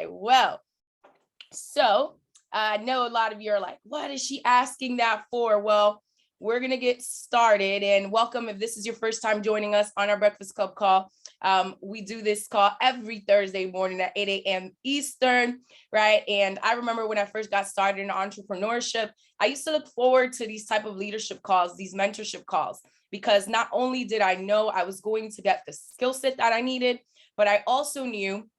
Well, so I know a lot of you are like, what is she asking that for? Well, we're going to get started, and welcome if this is your first time joining us on our Breakfast Club call. We do this call every Thursday morning at 8 a.m. Eastern, right? And I remember when I first got started in entrepreneurship, I used to look forward to these type of leadership calls, these mentorship calls, because not only did I know I was going to get the skill set that I needed, but I also knew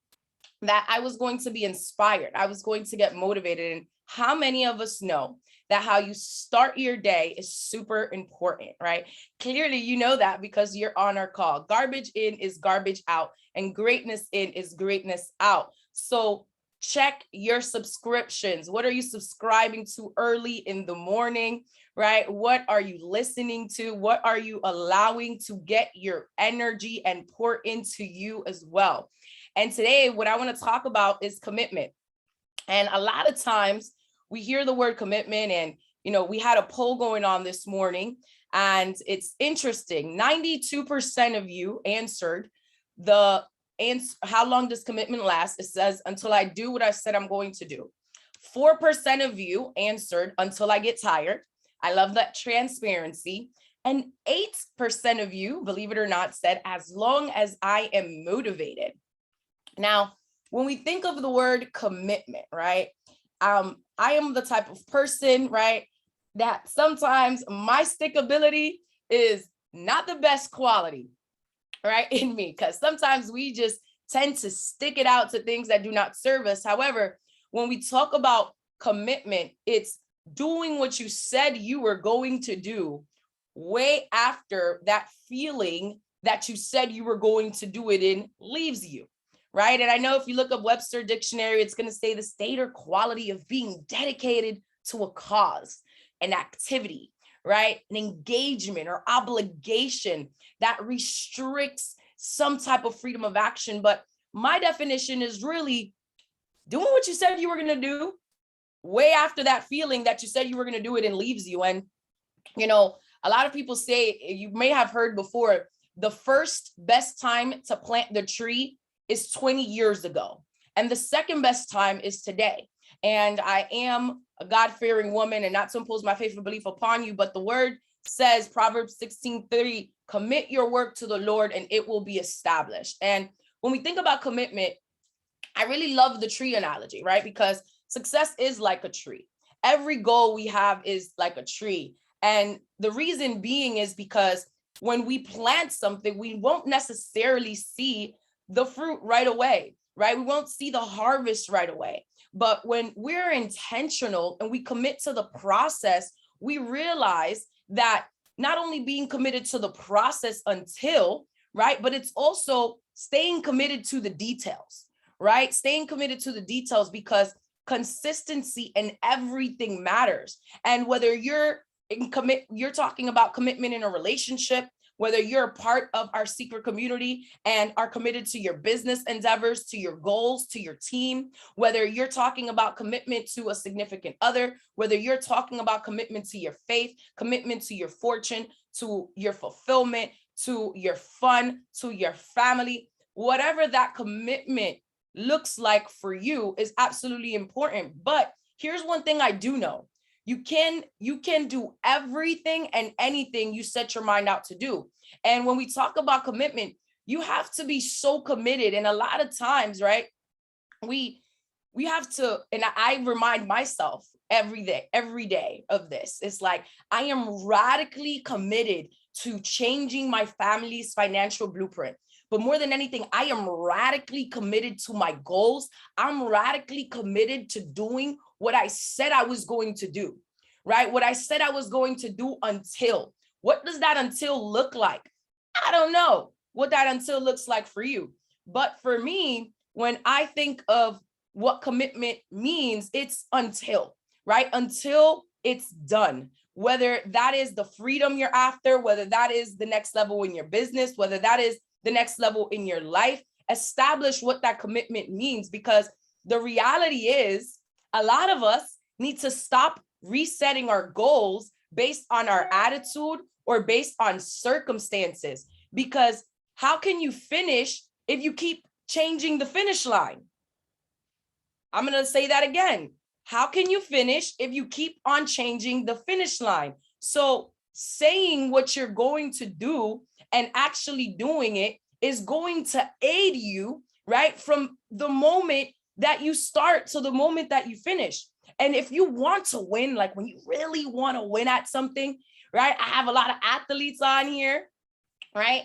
that I was going to be inspired. I was going to get motivated. And how many of us know that how you start your day is super important, right? Clearly, you know that because you're on our call. Garbage in is garbage out, and greatness in is greatness out. So check your subscriptions. What are you subscribing to early in the morning, right? What are you listening to? What are you allowing to get your energy and pour into you as well? And today, what I want to talk about is commitment. And a lot of times we hear the word commitment, and, we had a poll going on this morning, and it's interesting. 92% of you answered the answer, how long does commitment last? It says, until I do what I said I'm going to do. 4% of you answered until I get tired. I love that transparency. And 8% of you, believe it or not, said, as long as I am motivated. Now, when we think of the word commitment, right? I am the type of person, right, that sometimes my stickability is not the best quality, right, in me, because sometimes we just tend to stick it out to things that do not serve us. However, when we talk about commitment, it's doing what you said you were going to do way after that feeling that you said you were going to do it in leaves you. Right. And I know if you look up Webster Dictionary, it's going to say the state or quality of being dedicated to a cause, an activity, right? An engagement or obligation that restricts some type of freedom of action. But my definition is really doing what you said you were going to do way after that feeling that you said you were going to do it and leaves you. And, a lot of people say, you may have heard before, the first best time to plant the tree is 20 years ago. And the second best time is today. And I am a God-fearing woman, and not to impose my faith or belief upon you, but the word says, Proverbs 16:3, commit your work to the Lord and it will be established. And when we think about commitment, I really love the tree analogy, right? Because success is like a tree. Every goal we have is like a tree. And the reason being is because when we plant something, we won't necessarily see the fruit right away, right? We won't see the harvest right away. But when we're intentional and we commit to the process, we realize that not only being committed to the process until, right, but it's also staying committed to the details, right? Staying committed to the details, because consistency in everything matters. And whether you're talking about commitment in a relationship, whether you're a part of our secret community and are committed to your business endeavors, to your goals, to your team, whether you're talking about commitment to a significant other, whether you're talking about commitment to your faith, commitment to your fortune, to your fulfillment, to your fun, to your family, whatever that commitment looks like for you is absolutely important. But here's one thing I do know. You can do everything and anything you set your mind out to do. And when we talk about commitment, you have to be so committed. And a lot of times, right, we have to, and I remind myself every day of this. It's like, I am radically committed to changing my family's financial blueprint. But more than anything, I am radically committed to my goals. I'm radically committed to doing what I said I was going to do, right? What I said I was going to do until. What does that until look like? I don't know what that until looks like for you. But for me, when I think of what commitment means, it's until, right? Until it's done. Whether that is the freedom you're after, whether that is the next level in your business, whether that is the next level in your life, establish what that commitment means. Because the reality is, a lot of us need to stop resetting our goals based on our attitude or based on circumstances. Because how can you finish if you keep changing the finish line? I'm going to say that again. How can you finish if you keep on changing the finish line? So saying what you're going to do and actually doing it is going to aid you, right? From the moment that you start to the moment that you finish. And if you want to win, like when you really want to win at something, right? I have a lot of athletes on here, right?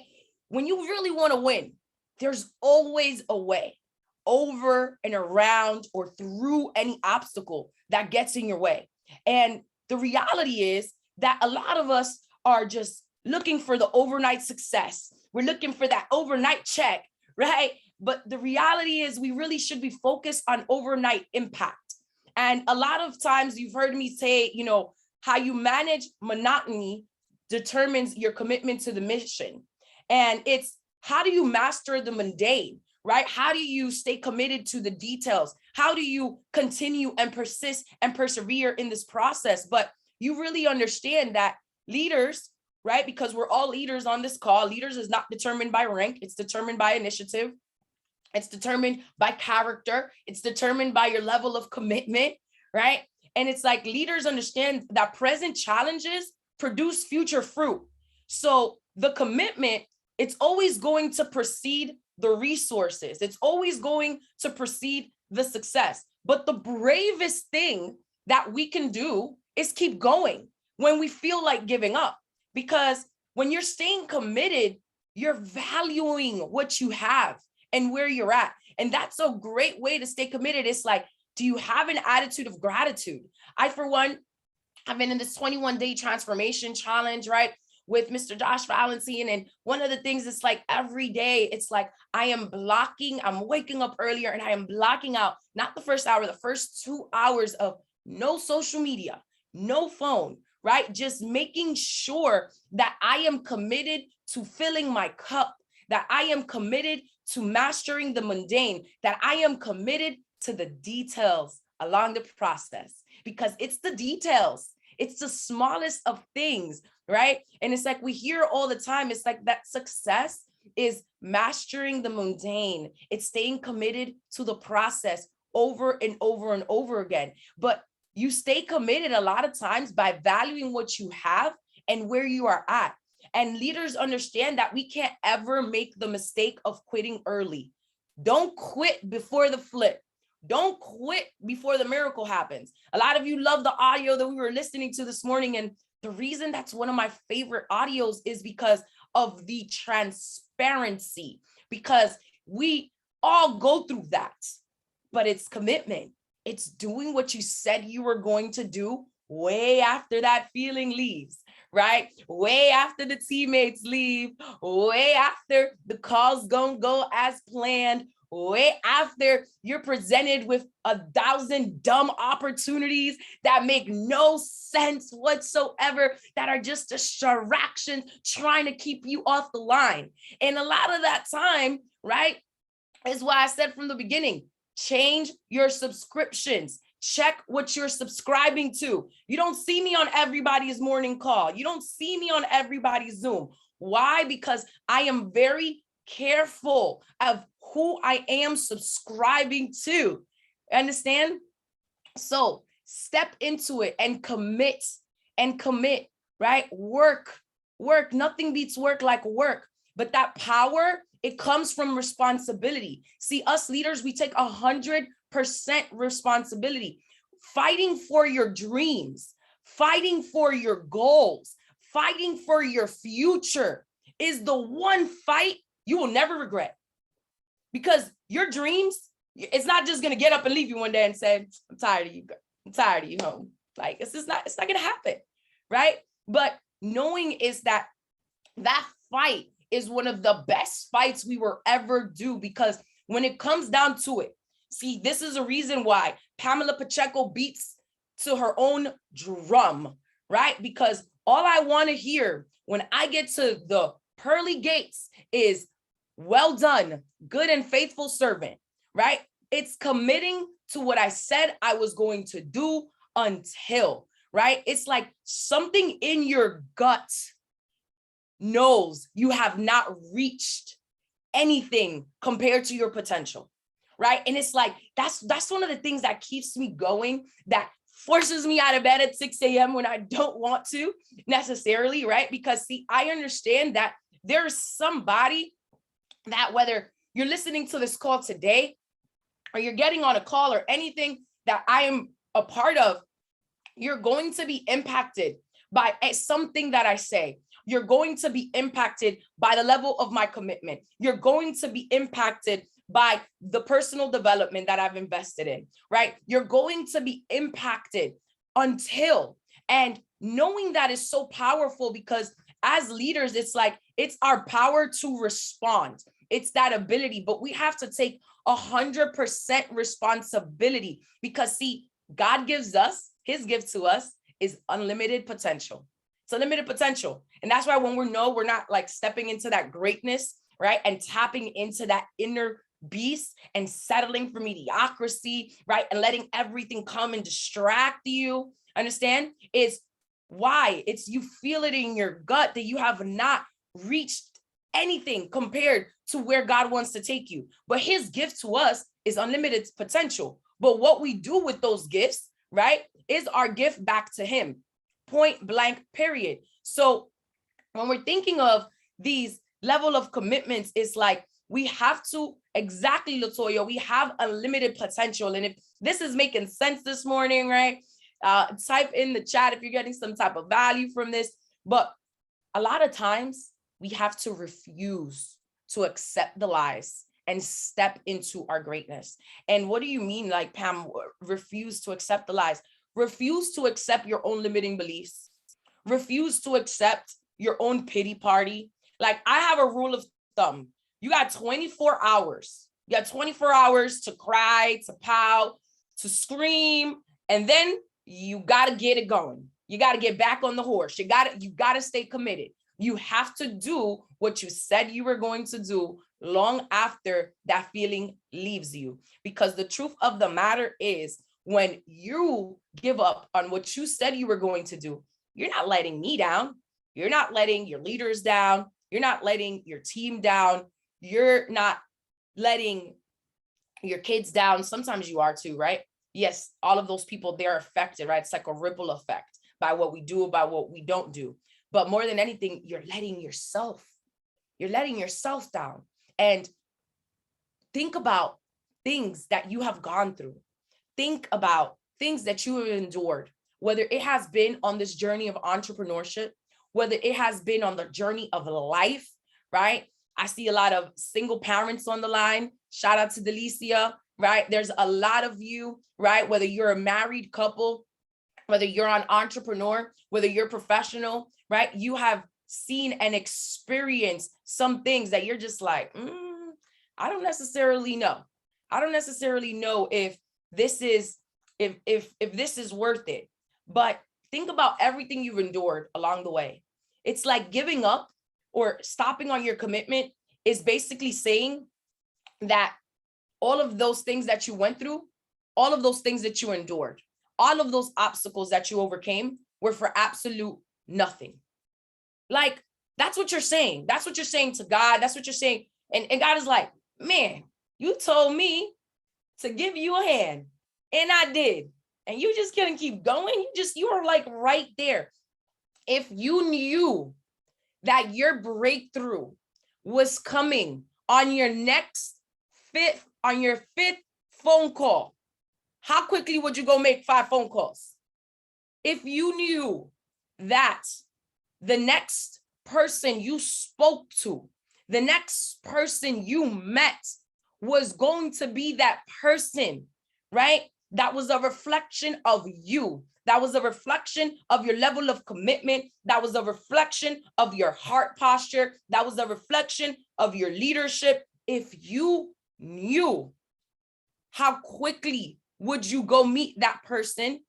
When you really want to win, there's always a way over and around or through any obstacle that gets in your way. And the reality is that a lot of us are just looking for the overnight success. We're looking for that overnight check, right? But the reality is we really should be focused on overnight impact. And a lot of times you've heard me say, you know, how you manage monotony determines your commitment to the mission. And it's how do you master the mundane, right? How do you stay committed to the details? How do you continue and persist and persevere in this process? But you really understand that leaders, right? Because we're all leaders on this call. Leaders is not determined by rank. It's determined by initiative. It's determined by character. It's determined by your level of commitment, right? And it's like leaders understand that present challenges produce future fruit. So the commitment, it's always going to precede the resources. It's always going to precede the success. But the bravest thing that we can do is keep going when we feel like giving up. Because when you're staying committed, you're valuing what you have and where you're at. And that's a great way to stay committed. It's like, do you have an attitude of gratitude? I, for one, have been in this 21-day transformation challenge, right? With Mr. Josh Valentin. And one of the things is like every day, it's like I'm waking up earlier and I am blocking out, not the first hour, the first 2 hours of no social media, no phone, right? Just making sure that I am committed to filling my cup, that I am committed to mastering the mundane, that I am committed to the details along the process, because it's the details. It's the smallest of things, right? And it's like we hear all the time, it's like that success is mastering the mundane. It's staying committed to the process over and over and over again. But you stay committed a lot of times by valuing what you have and where you are at. And leaders understand that we can't ever make the mistake of quitting early. Don't quit before the flip. Don't quit before the miracle happens. A lot of you love the audio that we were listening to this morning. And the reason that's one of my favorite audios is because of the transparency, because we all go through that, but it's commitment. It's doing what you said you were going to do way after that feeling leaves, right? Way after the teammates leave, way after the calls don't go as planned, way after you're presented with 1,000 dumb opportunities that make no sense whatsoever, that are just distractions trying to keep you off the line. And a lot of that time, right, is why I said from the beginning, change your subscriptions. Check what you're subscribing to. You don't see me on everybody's morning call. You don't see me on everybody's Zoom. Why? Because I am very careful of who I am subscribing to. Understand? So step into it and commit, right? Work. Nothing beats work like work. But that power, it comes from responsibility. See, us leaders, we take 100% responsibility. Fighting for your dreams, fighting for your goals, fighting for your future is the one fight you will never regret. Because your dreams, it's not just going to get up and leave you one day and say, I'm tired of you. I'm tired of you home. Like, it's not going to happen, right? But knowing is that fight is one of the best fights we will ever do, because when it comes down to it, see, this is a reason why Pamela Pacheco beats to her own drum, right? Because all I want to hear when I get to the pearly gates is, well done, good and faithful servant, right? It's committing to what I said I was going to do until, right? It's like something in your gut knows you have not reached anything compared to your potential. right? And it's like, that's one of the things that keeps me going, that forces me out of bed at 6 a.m. when I don't want to necessarily, right? Because see, I understand that there's somebody that, whether you're listening to this call today or you're getting on a call or anything that I am a part of, you're going to be impacted by something that I say. You're going to be impacted by the level of my commitment. You're going to be impacted by the personal development that I've invested in, right? You're going to be impacted until, and knowing that is so powerful, because as leaders, it's like, it's our power to respond. It's that ability, but we have to take 100% responsibility, because see, God gives us, his gift to us is unlimited potential. It's unlimited potential. And that's why when we're not like stepping into that greatness, right? And tapping into that inner beast and settling for mediocrity, right? And letting everything come and distract you, understand? Is why it's, you feel it in your gut that you have not reached anything compared to where God wants to take you. But his gift to us is unlimited potential. But what we do with those gifts, right, is our gift back to him. Point blank, period. So when we're thinking of these level of commitments, it's like, we have to, exactly, Latoya, we have unlimited potential. And if this is making sense this morning, right, type in the chat if you're getting some type of value from this. But a lot of times we have to refuse to accept the lies and step into our greatness. And what do you mean, like, Pam, refuse to accept the lies? Refuse to accept your own limiting beliefs. Refuse to accept your own pity party. Like, I have a rule of thumb. You got 24 hours. You got 24 hours to cry, to pout, to scream, and then you got to get it going. You got to get back on the horse. You got to stay committed. You have to do what you said you were going to do long after that feeling leaves you. Because the truth of the matter is, when you give up on what you said you were going to do, you're not letting me down. You're not letting your leaders down. You're not letting your team down. You're not letting your kids down. Sometimes you are too, right? Yes, all of those people, they're affected, right? It's like a ripple effect by what we do, by what we don't do. But more than anything, you're letting yourself down. And think about things that you have gone through. Think about things that you have endured, whether it has been on this journey of entrepreneurship, whether it has been on the journey of life, right? I see a lot of single parents on the line. Shout out to Delicia, right? There's a lot of you, right? Whether you're a married couple, whether you're an entrepreneur, whether you're professional, right? You have seen and experienced some things that you're just like, I don't necessarily know. I don't necessarily know if this is, if this is worth it. But think about everything you've endured along the way. It's like giving up or stopping on your commitment is basically saying that all of those things that you went through, all of those things that you endured, all of those obstacles that you overcame were for absolute nothing. Like, that's what you're saying. That's what you're saying to God. That's what you're saying. And God is like, man, you told me to give you a hand, and I did. And you just couldn't keep going. You are like right there. If you knew that your breakthrough was coming on your fifth phone call, how quickly would you go make 5 phone calls? If you knew that the next person you spoke to, the next person you met was going to be that person, right? That was a reflection of you. That was a reflection of your level of commitment. That was a reflection of your heart posture. That was a reflection of your leadership. If you knew, how quickly would you go meet that person?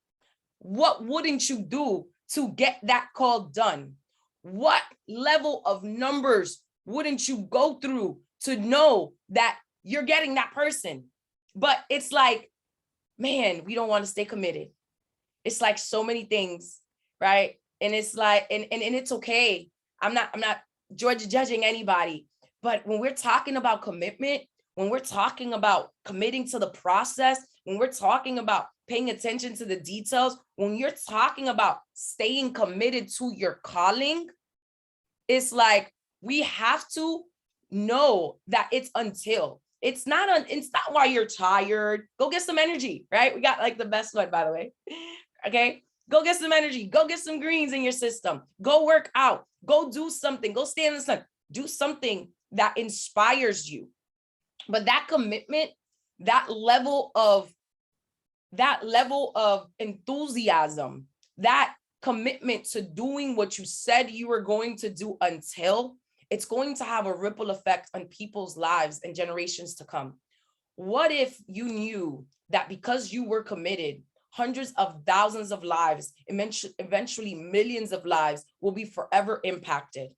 What wouldn't you do to get that call done? What level of numbers wouldn't you go through to know that you're getting that person? But it's like, man, we don't want to stay committed. It's like so many things, right? And it's like, and it's okay. I'm not judging anybody, but when we're talking about commitment, when we're talking about committing to the process, when we're talking about paying attention to the details, when you're talking about staying committed to your calling, it's like we have to know that it's until. It's not why you're tired. Go get some energy, right? We got like the best one, by the way. Okay. Go get some energy. Go get some greens in your system. Go work out. Go do something. Go stand in the sun. Do something that inspires you. But that commitment, that level of enthusiasm, that commitment to doing what you said you were going to do until, it's going to have a ripple effect on people's lives and generations to come. What if you knew that because you were committed, hundreds of thousands of lives, eventually millions of lives will be forever impacted,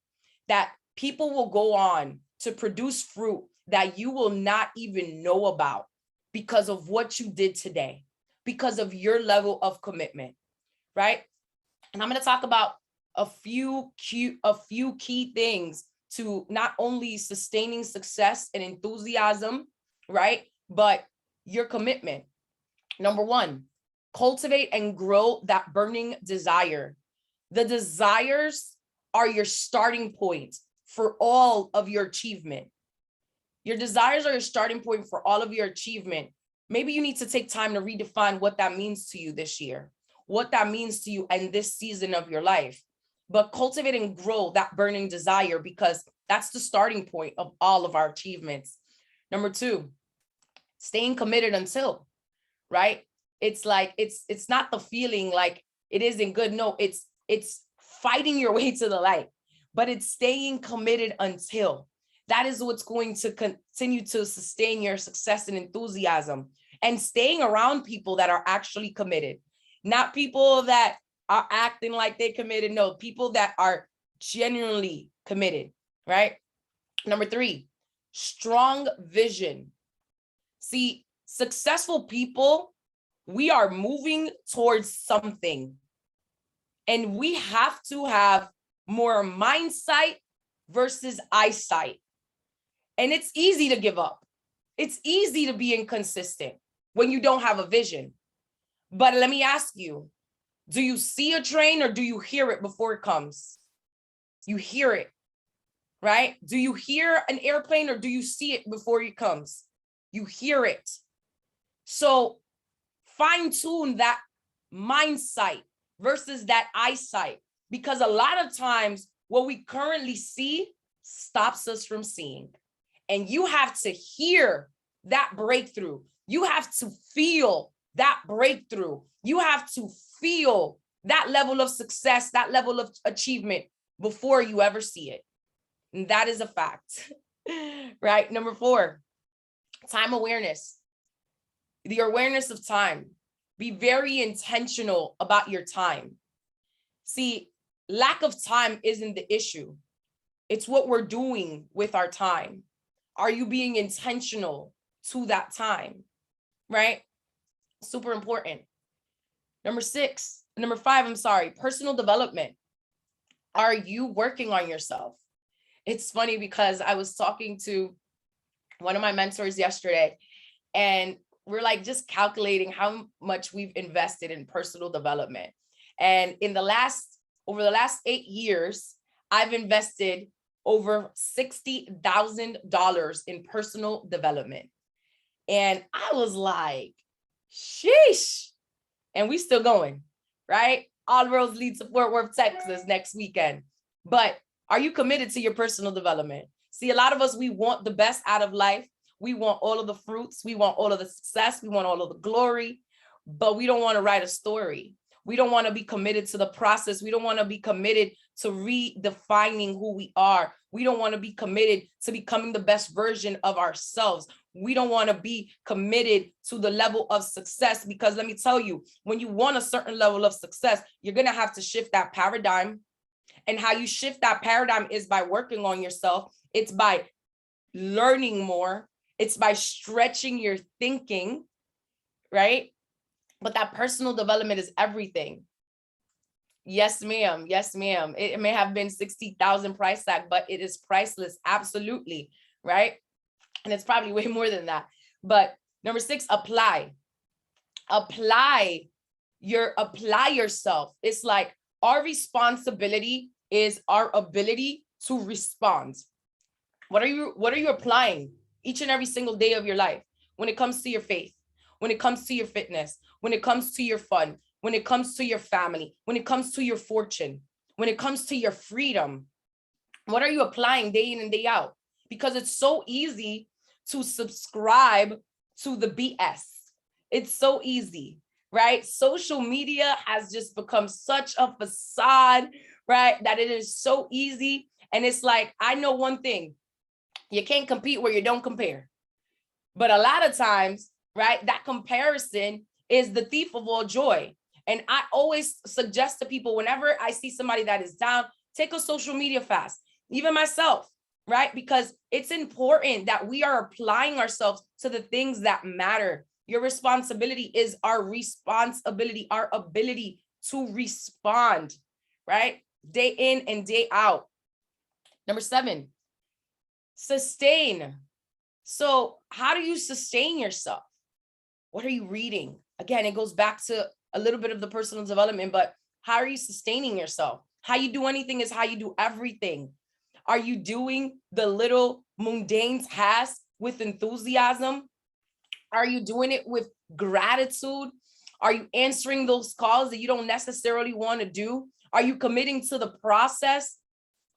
that people will go on to produce fruit that you will not even know about because of what you did today, because of your level of commitment, right? And I'm going to talk about a few key things to not only sustaining success and enthusiasm, right? But your commitment. Number one, cultivate and grow that burning desire. The desires are your starting point for all of your achievement. Your desires are your starting point for all of your achievement. Maybe you need to take time to redefine what that means to you this year, what that means to you in this season of your life. But cultivate and grow that burning desire, because that's the starting point of all of our achievements. Number two, staying committed until, right? It's like, it's not the feeling like it isn't good. No, it's fighting your way to the light, but it's staying committed until. That is what's going to continue to sustain your success and enthusiasm, and staying around people that are actually committed, not people that are acting like they're committed. No, people that are genuinely committed, right? Number three, strong vision. See, successful people, we are moving towards something, and we have to have more mindsight versus eyesight. And it's easy to give up. It's easy to be inconsistent when you don't have a vision. But let me ask you, do you see a train or do you hear it before it comes? You hear it, right? Do you hear an airplane or do you see it before it comes? You hear it. So fine tune that mindsight versus that eyesight, because a lot of times what we currently see stops us from seeing. And you have to hear that breakthrough. You have to feel that breakthrough. You have to feel that level of success, that level of achievement before you ever see it. And that is a fact, right? Number four, time awareness. The awareness of time. Be very intentional about your time. See, lack of time isn't the issue. It's what we're doing with our time. Are you being intentional to that time, right? Super important. Number five, personal development. Are you working on yourself? It's funny because I was talking to one of my mentors yesterday, and we're like just calculating how much we've invested in personal development. And over the last 8 years, I've invested over $60,000 in personal development. And I was like, sheesh. And we still going, right? All roads lead to Fort Worth, Texas next weekend. But are you committed to your personal development? See, a lot of us, we want the best out of life. We want all of the fruits. We want all of the success. We want all of the glory, but we don't want to write a story. We don't want to be committed to the process. We don't want to be committed to redefining who we are. We don't want to be committed to becoming the best version of ourselves. We don't want to be committed to the level of success, because let me tell you, when you want a certain level of success, you're going to have to shift that paradigm. And how you shift that paradigm is by working on yourself. It's by learning more. It's by stretching your thinking, right? But that personal development is everything. Yes, ma'am. Yes, ma'am. It may have been 60,000 price tag, but it is priceless. Absolutely. Right. And it's probably way more than that. But number 6, apply. Apply yourself. It's like our responsibility is our ability to respond. What are you applying each and every single day of your life when it comes to your faith, when it comes to your fitness, when it comes to your fun, when it comes to your family, when it comes to your fortune, when it comes to your freedom? What are you applying day in and day out? Because it's so easy to subscribe to the BS. It's so easy, right? Social media has just become such a facade, right? That it is so easy. And it's like, I know one thing, you can't compete where you don't compare. But a lot of times, right, that comparison is the thief of all joy. And I always suggest to people, whenever I see somebody that is down, take a social media fast, even myself, right? Because it's important that we are applying ourselves to the things that matter. Your responsibility is our responsibility, our ability to respond, right? Day in and day out. Number 7, sustain. So how do you sustain yourself? What are you reading? Again, it goes back to a little bit of the personal development, but how are you sustaining yourself? How you do anything is how you do everything. Are you doing the little mundane tasks with enthusiasm? Are you doing it with gratitude? Are you answering those calls that you don't necessarily want to do? Are you committing to the process,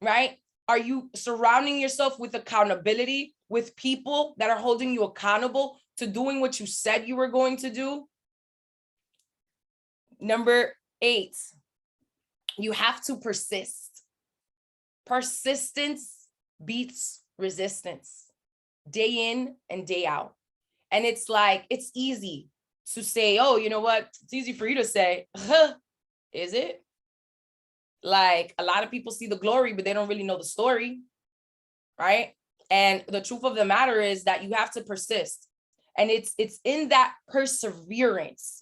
right? Are you surrounding yourself with accountability, with people that are holding you accountable to doing what you said you were going to do? Number 8, you have to persist. Persistence beats resistance, day in and day out. And it's like, it's easy to say, oh, you know what? It's easy for you to say, is it? Like, a lot of people see the glory, but they don't really know the story, right? And the truth of the matter is that you have to persist. And it's in that perseverance,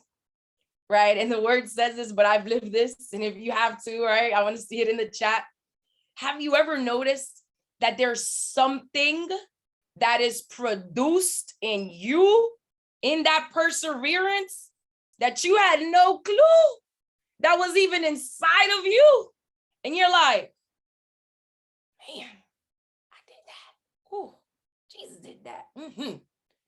right? And the word says this, but I've lived this. And if you have to, right, I want to see it in the chat. Have you ever noticed that there's something that is produced in you, in that perseverance, that you had no clue that was even inside of you? And you're like, man, I did that. Oh, Jesus did that.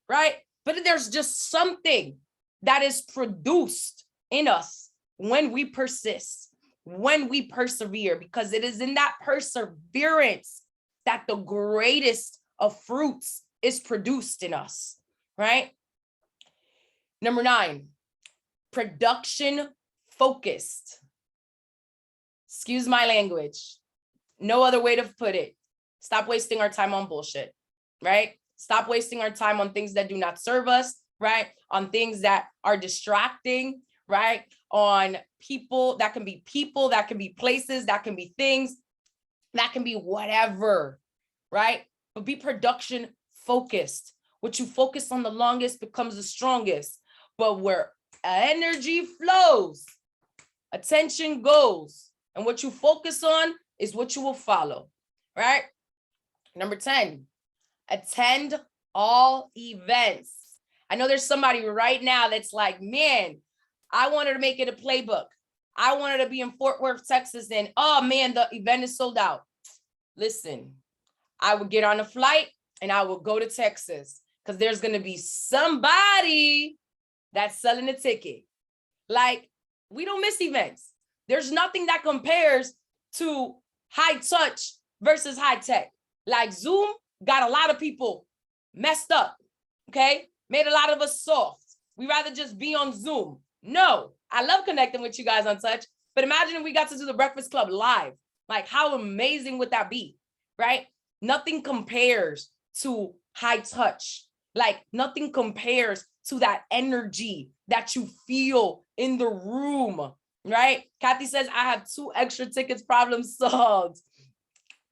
Right? But there's just something that is produced in us when we persist, when we persevere, because it is in that perseverance that the greatest of fruits is produced in us, right? Number 9, production focused. Excuse my language. No other way to put it. Stop wasting our time on bullshit, right? Stop wasting our time on things that do not serve us, right? On things that are distracting, right? On people, that can be places, that can be things, that can be whatever, right? But be production focused. What you focus on the longest becomes the strongest. But where energy flows, attention goes. And what you focus on is what you will follow, right? Number 10, attend all events. I know there's somebody right now that's like, man, I wanted to make it a playbook. I wanted to be in Fort Worth, Texas, and oh man, the event is sold out. Listen, I would get on a flight and I will go to Texas because there's going to be somebody that's selling a ticket. Like, we don't miss events. There's nothing that compares to high touch versus high tech. Like, Zoom got a lot of people messed up, okay? Made a lot of us soft. We rather just be on Zoom. No, I love connecting with you guys on touch, but imagine if we got to do the Breakfast Club live. Like, how amazing would that be, right? Nothing compares to high touch. Like, nothing compares to that energy that you feel in the room, right? Kathy says, I have 2 extra tickets, problem solved.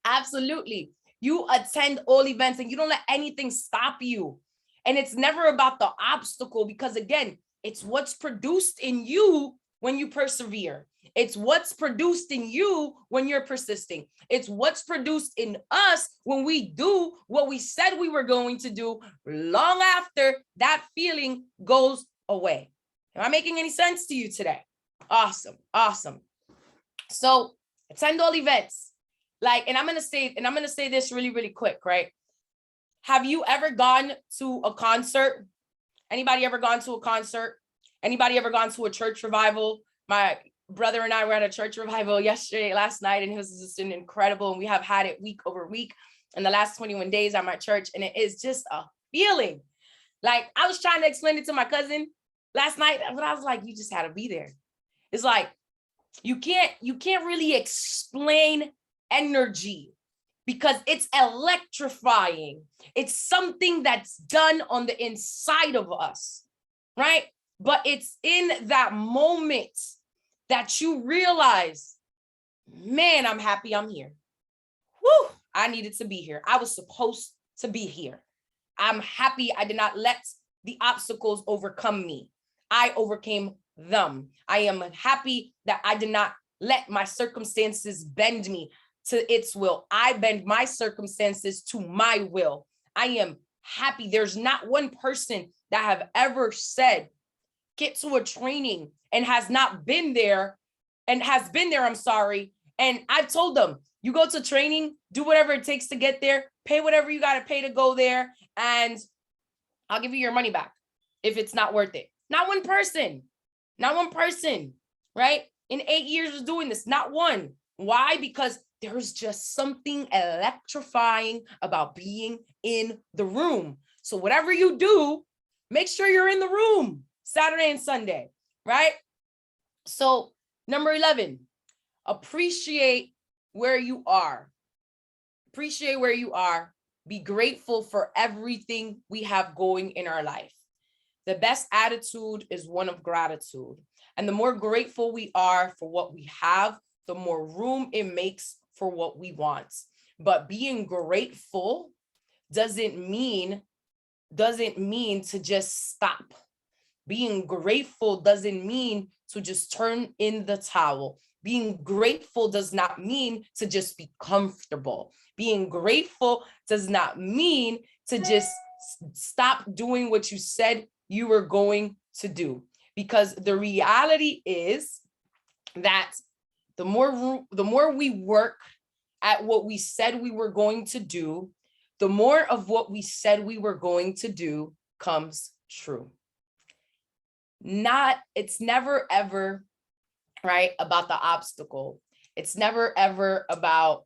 Absolutely. You attend all events and you don't let anything stop you. And it's never about the obstacle, because again, it's what's produced in you when you persevere. It's what's produced in you when you're persisting. It's what's produced in us when we do what we said we were going to do long after that feeling goes away. Am I making any sense to you today? Awesome. Awesome. So attend all events. Like, and I'm going to say this really, really quick, right? Have you ever gone to a concert? Anybody ever gone to a concert? Anybody ever gone to a church revival? My brother and I were at a church revival last night, and it was just an incredible, and we have had it week over week in the last 21 days at my church. And it is just a feeling. Like, I was trying to explain it to my cousin last night, but I was like, you just had to be there. It's like, you can't really explain energy because it's electrifying. It's something that's done on the inside of us, right? But it's in that moment that you realize, man, I'm happy I'm here. Woo, I needed to be here. I was supposed to be here. I'm happy I did not let the obstacles overcome me. I overcame them. I am happy that I did not let my circumstances bend me to its will. I bend my circumstances to my will. I am happy. There's not one person that have ever said, get to a training and has not been there and has been there, I'm sorry. And I've told them, you go to training, do whatever it takes to get there, pay whatever you got to pay to go there, and I'll give you your money back if it's not worth it. Not one person, right? In 8 years of doing this, not one. Why? Because there's just something electrifying about being in the room. So whatever you do, make sure you're in the room Saturday and Sunday, right? So number 11, appreciate where you are. Appreciate where you are. Be grateful for everything we have going in our life. The best attitude is one of gratitude. And the more grateful we are for what we have, the more room it makes for what we want. But being grateful doesn't mean to just stop. Being grateful doesn't mean to just turn in the towel. Being grateful does not mean to just be comfortable. Being grateful does not mean to just stop doing what you said you were going to do. Because the reality is that the more we work at what we said we were going to do, the more of what we said we were going to do comes true. It's never ever, right, about the obstacle. It's never ever about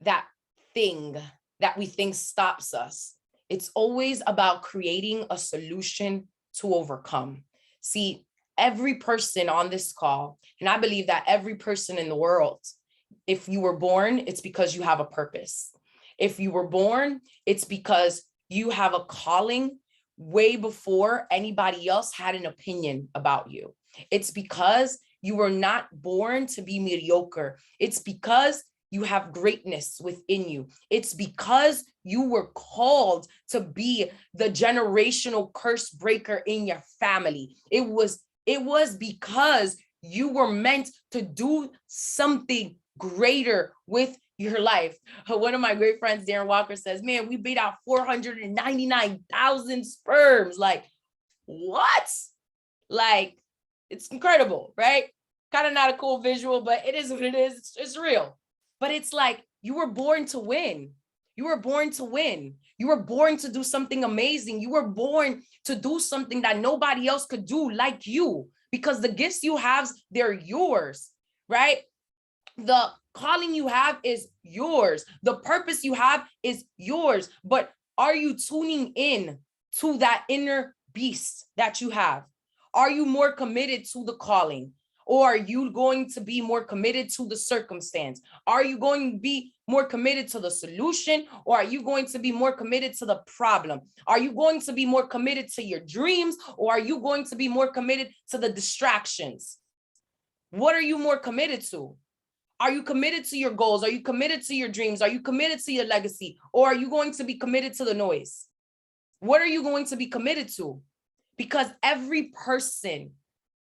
that thing that we think stops us. It's always about creating a solution to overcome. See, every person on this call, and I believe that every person in the world, if you were born, it's because you have a purpose. If you were born, it's because you have a calling way before anybody else had an opinion about you. It's because you were not born to be mediocre. It's because you have greatness within you. It's because you were called to be the generational curse breaker in your family. It was because you were meant to do something greater with your life. One of my great friends, Darren Walker, says, man, we beat out 499,000 sperms. Like, what? Like, it's incredible, right? Kind of not a cool visual, but it is what it is. It's real. But it's like, you were born to win. You were born to win. You were born to do something amazing. You were born to do something that nobody else could do like you, because the gifts you have, they're yours, right? The calling you have is yours. The purpose you have is yours. But are you tuning in to that inner beast that you have? Are you more committed to the calling? Or are you going to be more committed to the circumstance? Are you going to be more committed to the solution? Or are you going to be more committed to the problem? Are you going to be more committed to your dreams? Or are you going to be more committed to the distractions? What are you more committed to? Are you committed to your goals? Are you committed to your dreams? Are you committed to your legacy? Or are you going to be committed to the noise? What are you going to be committed to? Because every person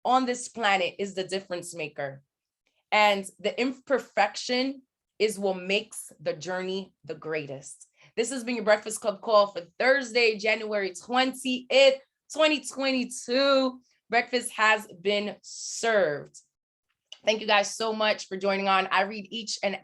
on this planet is the difference maker. And the imperfection is what makes the journey the greatest. This has been your Breakfast Club call for Thursday, January 20th, 2022. Breakfast has been served. Thank you guys so much for joining on. I read each and